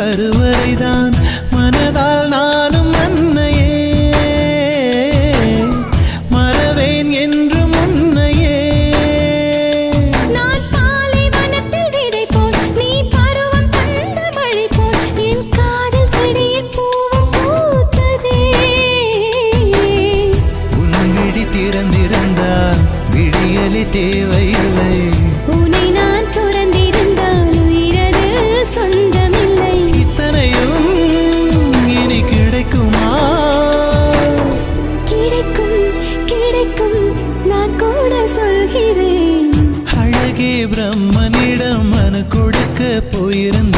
கருவறைதான் மனதால் நானும் அன்னையே மறவேன் என்று முன்னையே. நான் பாலைவனத்தில் விதை போல் நீ பருவம் தந்த மழை போல் என் காதல் செடியில் பூவும் பூத்ததே. உன் விழி திறந்திருந்தால் விடியலி தேவையில்லை. உன்னை நான் துறந்திருந்தால் உயிரது சொந்தமில்லை. இத்தனையும் இனி கிடைக்குமா? கிடைக்கும் கிடைக்கும் நான் கூட சொல்கிறேன். அழகே பிரம்மனிடம் மனு கொடுக்க போயிருந்த